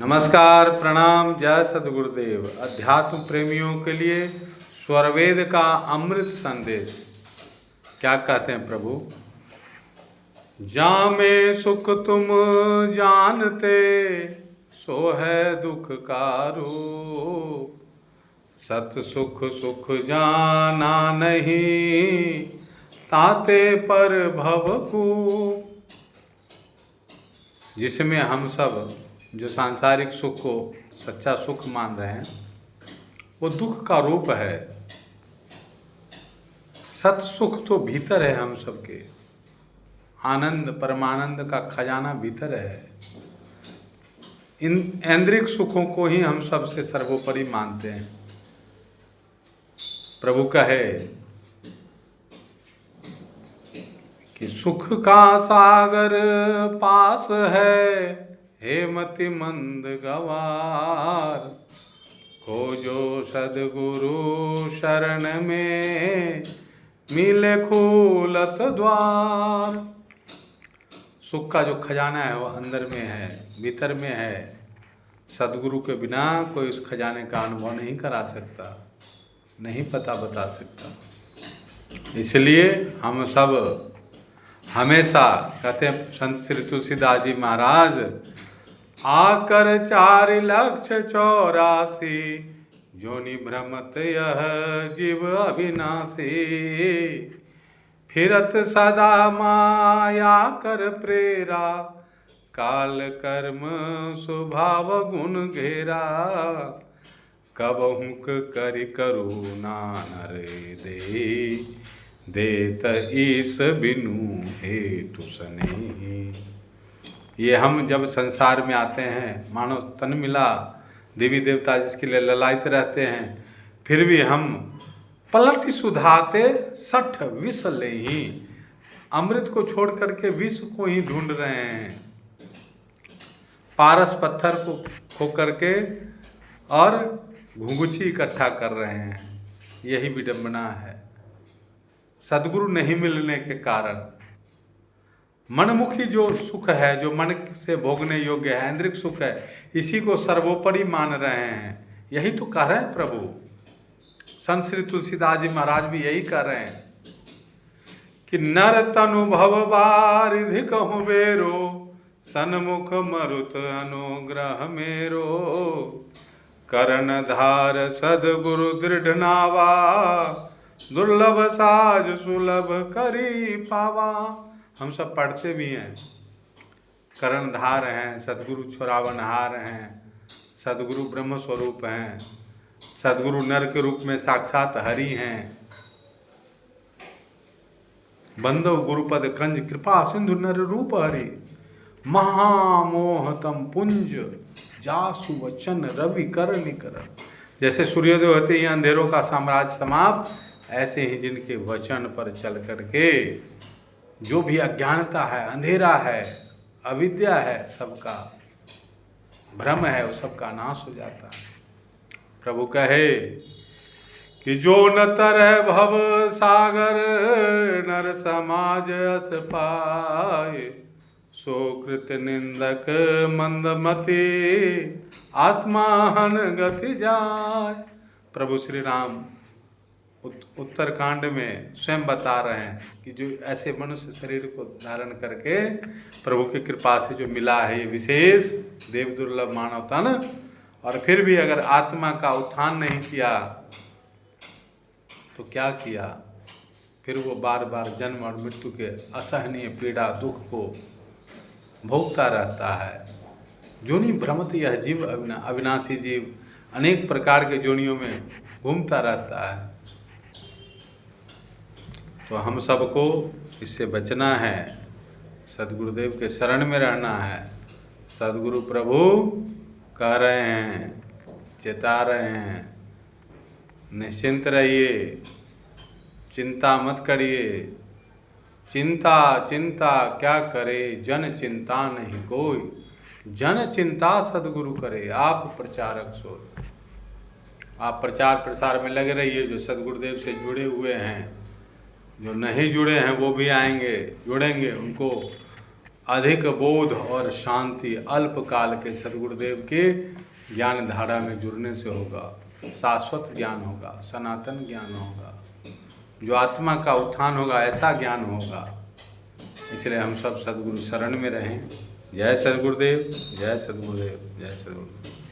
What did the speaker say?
नमस्कार, प्रणाम, जय सद्गुरुदेव। अध्यात्म प्रेमियों के लिए स्वरवेद का अमृत संदेश। क्या कहते हैं प्रभु? जामे सुख तुम जानते, सो है दुख का रूप। सत सुख सुख जाना नहीं, ताते पर भवकूप। जिसमें हम सब जो सांसारिक सुख को सच्चा सुख मान रहे हैं, वो दुख का रूप है। सत सुख तो भीतर है हम सबके। आनंद, परमानंद का खजाना भीतर है। इन ऐन्द्रिक सुखों को ही हम सबसे सर्वोपरि मानते हैं। प्रभु कहे कि सुख का सागर पास है, हेमति मंद गवार। खोजो सद्गुरु शरण में, मिले खूलत द्वार। सुख का जो खजाना है वो अंदर में है, भीतर में है। सद्गुरु के बिना कोई उस खजाने का अनुभव नहीं करा सकता, नहीं पता बता सकता। इसलिए हम सब हमेशा कहते हैं संत श्री तुलसीदास जी महाराज, आकर 4,84,000 जोनि भ्रमत यह जीव अविनाशी। फिरत सदा माया कर प्रेरा, काल कर्म स्वभाव गुण घेरा। कबहुक करि करुणा नर देत ईस बिनु हेतु सनेही। ये हम जब संसार में आते हैं, मानो तन मिला, देवी देवता जिसके लिए ललायत रहते हैं, फिर भी हम पलट सुधाते 60 विष लेहि। अमृत को छोड़ करके विष को ही ढूंढ रहे हैं। पारस पत्थर को खो करके और घुंघुची इकट्ठा कर रहे हैं। यही विडंबना है। सद्गुरु नहीं मिलने के कारण मनमुखी जो सुख है, जो मन से भोगने योग्य है, ऐन्द्रिक सुख है, इसी को सर्वोपरि मान रहे हैं। यही तो कह रहे हैं प्रभु। संत श्री तुलसीदास जी महाराज भी यही कह रहे हैं कि नर तनु भव बारिधि कहूँ बेरो, सन्मुख मरुत अनुग्रह मेरो। करण धार सद्गुरु दृढ़ नावा, दुर्लभ साज सुलभ करी पावा। हम सब पढ़ते भी हैं। कर्णधार हैं, सद्गुरु छुड़ावनहार हैं, सद्गुरु ब्रह्म स्वरूप हैं, सद्गुरु नर के रूप में साक्षात हरि हैं। बंदो गुरुपद कंज कृपा सिंधु नर रूप हरि। महामोहतम पुंज जासु वचन रवि कर निकर। जैसे सूर्योदय होते ही अंधेरों का साम्राज्य समाप्त, ऐसे ही जिनके वचन पर चल करके जो भी अज्ञानता है, अंधेरा है, अविद्या है, सबका भ्रम है, वो सबका नाश हो जाता है। प्रभु कहे कि जो न तरह भव सागर, नर समाज अस पाए। सो कृत निंदक मंदमति, आत्मा हन गति जाय। प्रभु श्री राम उत्तरकांड में स्वयं बता रहे हैं कि जो ऐसे मनुष्य शरीर को धारण करके प्रभु की कृपा से जो मिला है ये विशेष देव दुर्लभ मानव तन, और फिर भी अगर आत्मा का उत्थान नहीं किया तो क्या किया? फिर वो बार बार जन्म और मृत्यु के असहनीय पीड़ा दुख को भोगता रहता है। जोनि भ्रमत यह जीव अविनाशी जीव अनेक प्रकार के जोनियों में घूमता रहता है। तो हम सबको इससे बचना है, सद्गुरुदेव के शरण में रहना है। सद्गुरु प्रभु कह रहे हैं, चेता रहे हैं, निश्चिंत रहिए, चिंता मत करिए। चिंता चिंता क्या करे, जन चिंता नहीं कोई। जन चिंता सद्गुरु करे, आप प्रचारक सोई। आप प्रचार प्रसार में लगे रहिए। जो सद्गुरुदेव से जुड़े हुए हैं, जो नहीं जुड़े हैं वो भी आएंगे, जुड़ेंगे। उनको अधिक बोध और शांति अल्पकाल के सद्गुरुदेव के ज्ञान धारा में जुड़ने से होगा। शाश्वत ज्ञान होगा, सनातन ज्ञान होगा, जो आत्मा का उत्थान होगा, ऐसा ज्ञान होगा। इसलिए हम सब सद्गुरु शरण में रहें। जय सद्गुरुदेव, जय सद्गुरुदेव, जय सद्गुरुदेव।